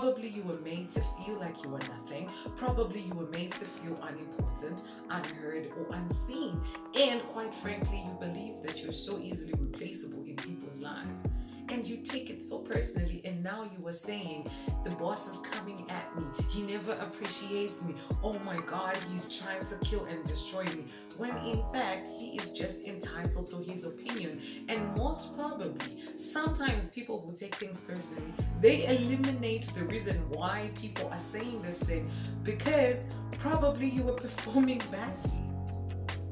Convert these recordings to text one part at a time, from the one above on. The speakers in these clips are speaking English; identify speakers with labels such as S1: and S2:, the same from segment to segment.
S1: Probably you were made to feel like you were nothing. Probably you were made to feel unimportant, unheard, or unseen. And quite frankly, you believe that you're so easily replaceable in people's lives. And you take it so personally, and now you are saying, the boss is coming at me. He never appreciates me. Oh my God, he's trying to kill and destroy me. When in fact, he is just entitled to his opinion. And most probably, sometimes people who take things personally, they eliminate the reason why people are saying this thing because probably you were performing badly.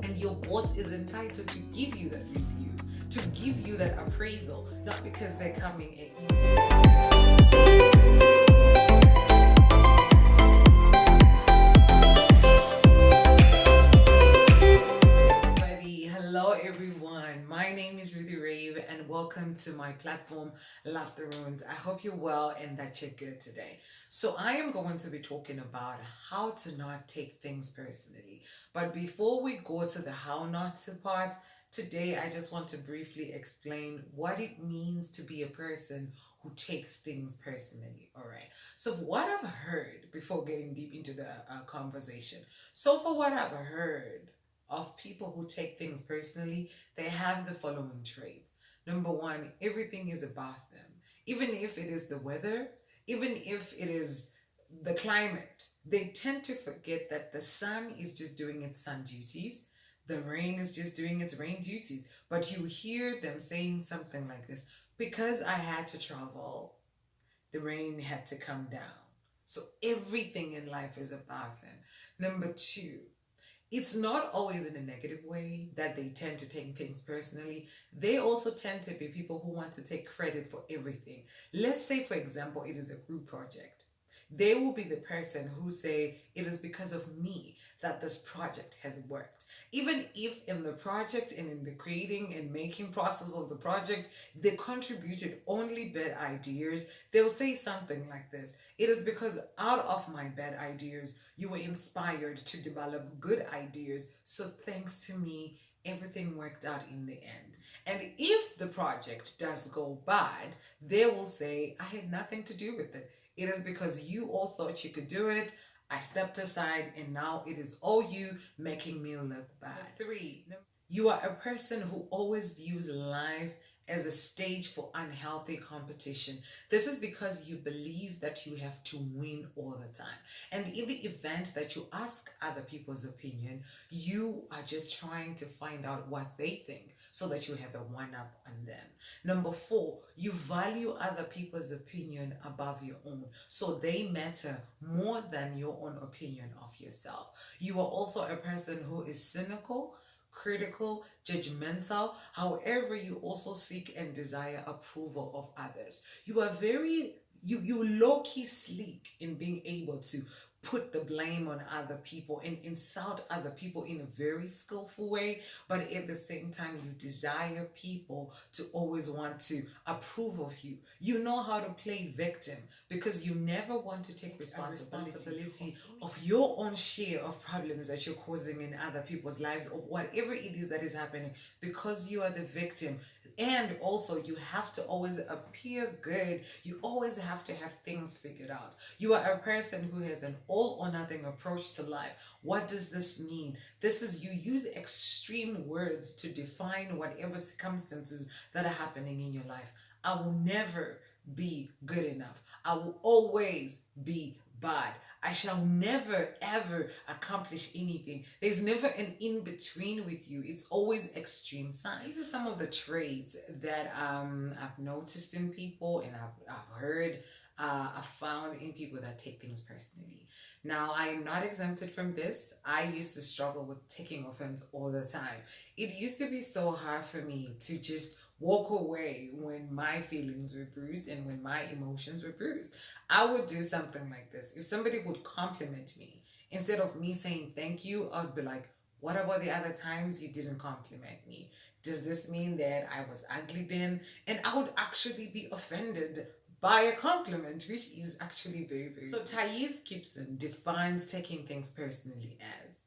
S1: And your boss is entitled to give you that review, to give you that appraisal, not because they're coming at you. Hello everyone, my name is Ruthie Rave and welcome to my platform Love the Ruins. I hope you're well and that you're good today. So I am going to be talking about how to not take things personally. But before we go to the how not to part, today I just want to briefly explain what it means to be a person who takes things personally. All right. So for what I've heard, before getting deep into the conversation, so for what I've heard of people who take things personally, they have the following traits. Number one, everything is about them. Even if it is the weather, even if it is the climate, they tend to forget that the sun is just doing its sun duties. The rain is just doing its rain duties. But you hear them saying something like this: because I had to travel, the rain had to come down. So everything in life is about them. Number two, it's not always in a negative way that they tend to take things personally. They also tend to be people who want to take credit for everything. Let's say, for example, it is a group project. They will be the person who say, it is because of me that this project has worked. Even if in the project and in the creating and making process of the project, they contributed only bad ideas, they'll say something like this: it is because out of my bad ideas, you were inspired to develop good ideas. So thanks to me, everything worked out in the end. And if the project does go bad, they will say, I had nothing to do with it. It is because you all thought you could do it. I stepped aside and now it is all you making me look bad. Three, you are a person who always views life as a stage for unhealthy competition. This is because you believe that you have to win all the time. And in the event that you ask other people's opinion, you are just trying to find out what they think so that you have a one up on them. Number four, you value other people's opinion above your own. So they matter more than your own opinion of yourself. You are also a person who is cynical, critical, judgmental. However, you also seek and desire approval of others. You are you low-key sleek in being able to put the blame on other people and insult other people in a very skillful way, but at the same time you desire people to always want to approve of you. You know how to play victim because you never want to take responsibility of your own share of problems that you're causing in other people's lives or whatever it is that is happening, because you are the victim. And also, you have to always appear good. You always have to have things figured out. You are a person who has an all or nothing approach to life. What does this mean? This is, you use extreme words to define whatever circumstances that are happening in your life. I will never be good enough. I will always be bad. I shall never ever accomplish anything. There's never an in between with you. It's always extreme signs. These are some of the traits that I've noticed in people and I've heard, I've found in people that take things personally. Now, I am not exempted from this. I used to struggle with taking offense all the time. It used to be so hard for me to just walk away when my feelings were bruised and when my emotions were bruised. I would do something like this. If somebody would compliment me, instead of me saying thank you, I would be like, what about the other times you didn't compliment me? Does this mean that I was ugly then? And I would actually be offended by a compliment, which is actually very, very. So Thais Gibson defines taking things personally as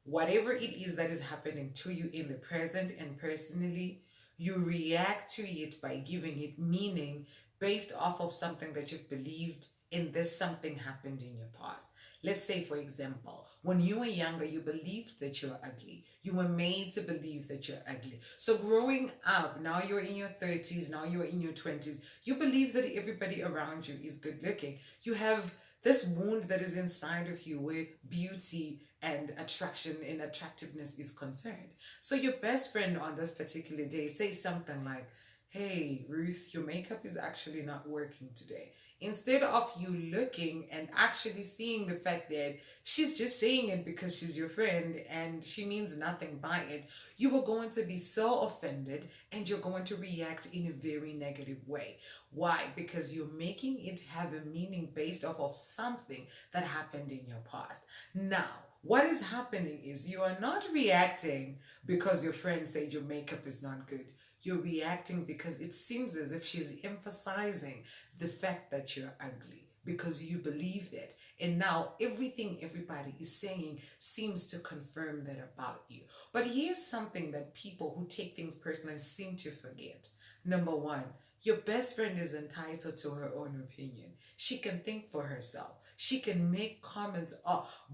S1: whatever it is that is happening to you in the present and personally, you react to it by giving it meaning based off of something that you've believed in and there's something happened in your past. Let's say, for example, when you were younger, you believed that you're ugly. You were made to believe that you're ugly. So growing up, now you're in your 30s, now you're in your 20s, you believe that everybody around you is good looking. You have this wound that is inside of you where beauty and attraction and attractiveness is concerned. So your best friend on this particular day says something like, "Hey, Ruth, your makeup is actually not working today." Instead of you looking and actually seeing the fact that she's just saying it because she's your friend and she means nothing by it, you are going to be so offended and you're going to react in a very negative way. Why? Because you're making it have a meaning based off of something that happened in your past. Now, what is happening is you are not reacting because your friend said your makeup is not good. You're reacting because it seems as if she's emphasizing the fact that you're ugly because you believe that. And now everything everybody is saying seems to confirm that about you. But here's something that people who take things personally seem to forget. Number one, your best friend is entitled to her own opinion. She can think for herself. She can make comments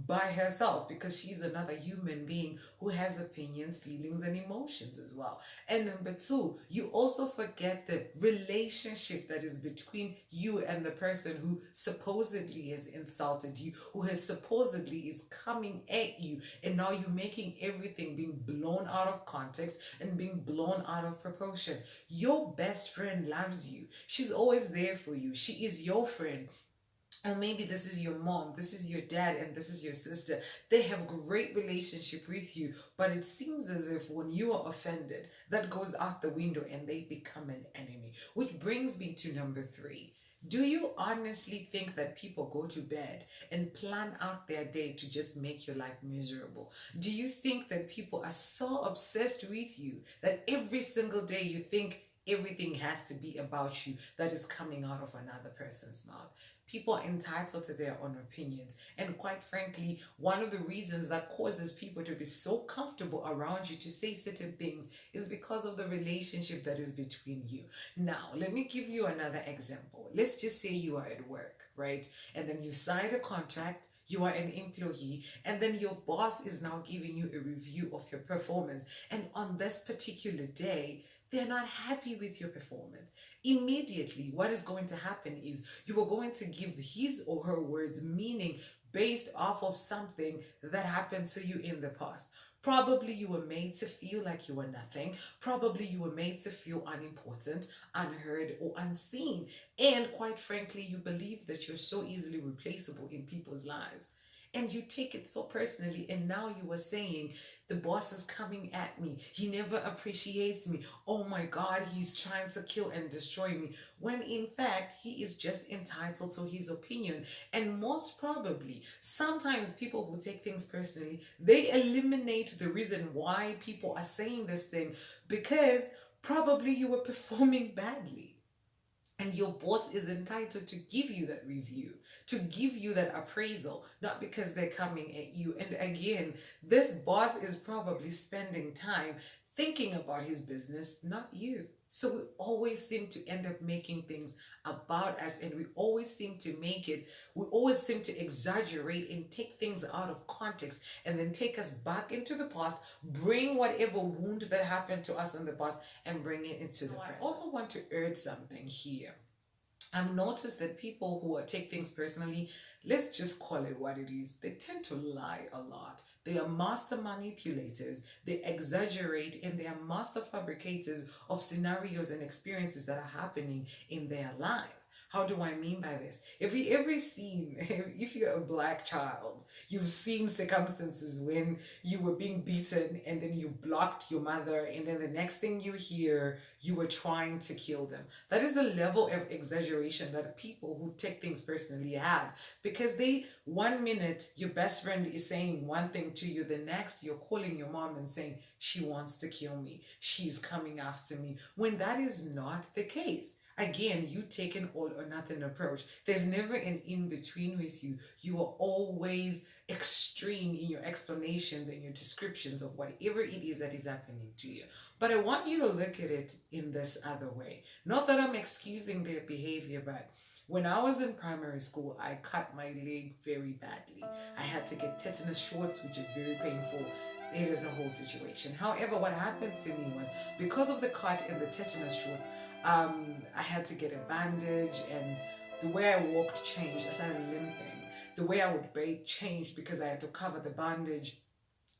S1: by herself because she's another human being who has opinions, feelings, and emotions as well. And number two, you also forget the relationship that is between you and the person who supposedly has insulted you, who has supposedly is coming at you, and now you're making everything being blown out of context and being blown out of proportion. Your best friend loves you. She's always there for you. She is your friend. Or maybe this is your mom, this is your dad, and this is your sister. They have great relationship with you, but it seems as if when you are offended, that goes out the window and they become an enemy. Which brings me to number three. Do you honestly think that people go to bed and plan out their day to just make your life miserable? Do you think that people are so obsessed with you that every single day you think everything has to be about you that is coming out of another person's mouth? People are entitled to their own opinions. And quite frankly, one of the reasons that causes people to be so comfortable around you to say certain things is because of the relationship that is between you. Now, let me give you another example. Let's just say you are at work, right? And then you signed a contract. You are an employee, and then your boss is now giving you a review of your performance. And on this particular day, they're not happy with your performance. Immediately, what is going to happen is you are going to give his or her words meaning based off of something that happened to you in the past. Probably you were made to feel like you were nothing. Probably you were made to feel unimportant, unheard, or unseen. And quite frankly, you believe that you're so easily replaceable in people's lives. And you take it so personally, and now you are saying, the boss is coming at me. He never appreciates me. Oh my God, he's trying to kill and destroy me. When in fact, he is just entitled to his opinion. And most probably, sometimes people who take things personally, they eliminate the reason why people are saying this thing because probably you were performing badly. And your boss is entitled to give you that review, to give you that appraisal, not because they're coming at you. And again, this boss is probably spending time thinking about his business, not you. So we always seem to end up making things about us, and we always seem to we always seem to exaggerate and take things out of context and then take us back into the past, bring whatever wound that happened to us in the past and bring it into the present. I also want to urge something here. I've noticed that people who take things personally, let's just call it what it is, they tend to lie a lot. They are master manipulators, they exaggerate, and they are master fabricators of scenarios and experiences that are happening in their life. How do I mean by this? If you ever seen, if you're a black child, you've seen circumstances when you were being beaten and then you blocked your mother, and then the next thing you hear, you were trying to kill them. That is the level of exaggeration that people who take things personally have, because one minute your best friend is saying one thing to you, the next you're calling your mom and saying she wants to kill me, she's coming after me, when that is not the case. Again, you take an all or nothing approach. There's never an in between with you. You are always extreme in your explanations and your descriptions of whatever it is that is happening to you. But I want you to look at it in this other way. Not that I'm excusing their behavior, but When I was in primary school, I cut my leg very badly. I had to get tetanus shots, which are very painful. It is the whole situation. However, what happened to me was because of the cut and the tetanus shots, I had to get a bandage, and the way I walked changed. I started limping. The way I would bathe changed because I had to cover the bandage,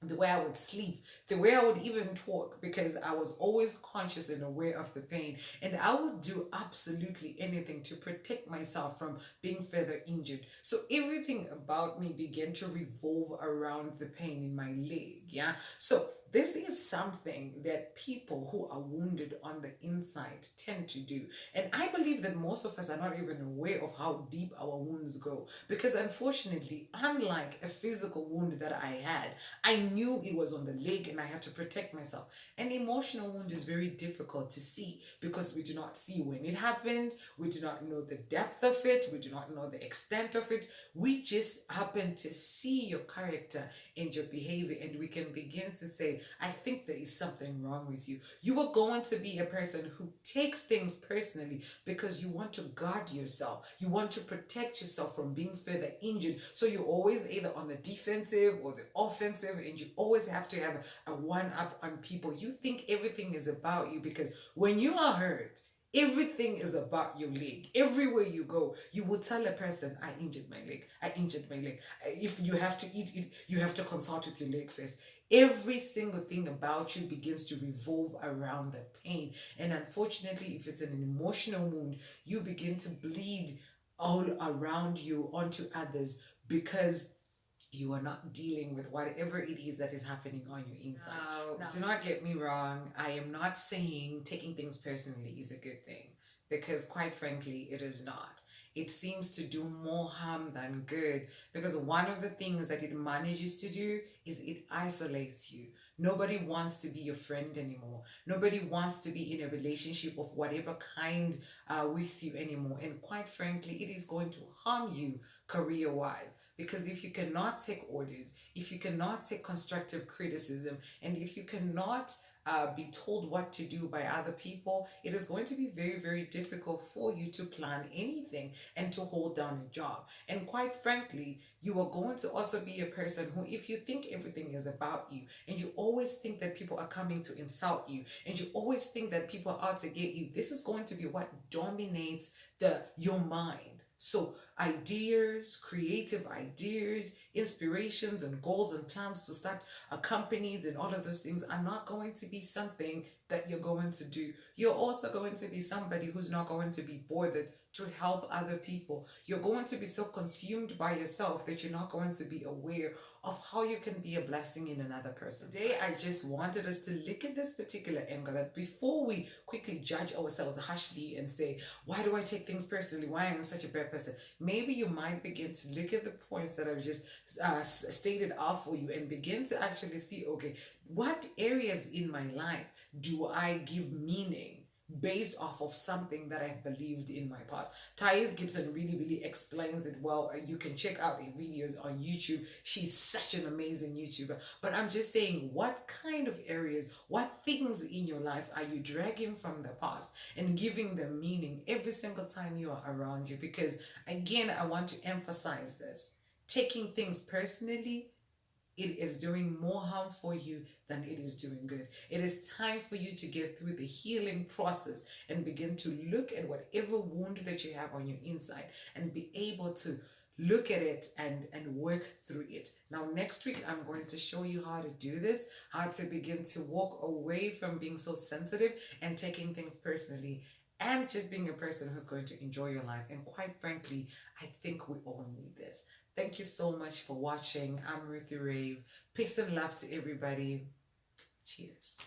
S1: the way I would sleep, the way I would even talk, because I was always conscious and aware of the pain. And I would do absolutely anything to protect myself from being further injured. So everything about me began to revolve around the pain in my leg. Yeah. So this is something that people who are wounded on the inside tend to do. And I believe that most of us are not even aware of how deep our wounds go. Because unfortunately, unlike a physical wound that I had, I knew it was on the leg and I had to protect myself. An emotional wound is very difficult to see because we do not see when it happened, we do not know the depth of it, we do not know the extent of it. We just happen to see your character and your behavior, and we can begin to say, I think there is something wrong with you. You are going to be a person who takes things personally because you want to guard yourself. You want to protect yourself from being further injured. So you're always either on the defensive or the offensive, and you always have to have a one up on people. You think everything is about you because when you are hurt, everything is about your leg. Everywhere you go, you will tell a person, I injured my leg. I injured my leg. If you have to eat it, you have to consult with your leg first. Every single thing about you begins to revolve around the pain. And unfortunately, if it's an emotional wound, you begin to bleed all around you onto others because you are not dealing with whatever it is that is happening on your inside. Now, do not get me wrong. I am not saying taking things personally is a good thing, because quite frankly, it is not. It seems to do more harm than good, because one of the things that it manages to do is it isolates you. Nobody wants to be your friend anymore. Nobody wants to be in a relationship of whatever kind with you anymore. And quite frankly, it is going to harm you career wise. Because if you cannot take orders, if you cannot take constructive criticism, and if you cannot be told what to do by other people, it is going to be very, very difficult for you to plan anything and to hold down a job. And quite frankly, you are going to also be a person who, if you think everything is about you, and you always think that people are coming to insult you, and you always think that people are out to get you, this is going to be what dominates your mind. So ideas, creative ideas, inspirations and goals and plans to start companies and all of those things are not going to be something that you're going to do. You're also going to be somebody who's not going to be bothered to help other people. You're going to be so consumed by yourself that you're not going to be aware of how you can be a blessing in another person. Today, I just wanted us to look at this particular angle, that before we quickly judge ourselves harshly and say, why do I take things personally? Why am I such a bad person? Maybe you might begin to look at the points that I've just stated out for you and begin to actually see, okay, what areas in my life do I give meaning based off of something that I've believed in my past? Thais Gibson really, really explains it well. You can check out her videos on YouTube. She's such an amazing YouTuber. But I'm just saying, what kind of areas, what things in your life are you dragging from the past and giving them meaning every single time you are around you? Because again, I want to emphasize this. Taking things personally, it is doing more harm for you than it is doing good. It is time for you to get through the healing process and begin to look at whatever wound that you have on your inside and be able to look at it and work through it. Now, next week, I'm going to show you how to do this, how to begin to walk away from being so sensitive and taking things personally, and just being a person who's going to enjoy your life. And quite frankly, I think we all need this. Thank you so much for watching. I'm Ruthie Rave. Peace and love to everybody. Cheers.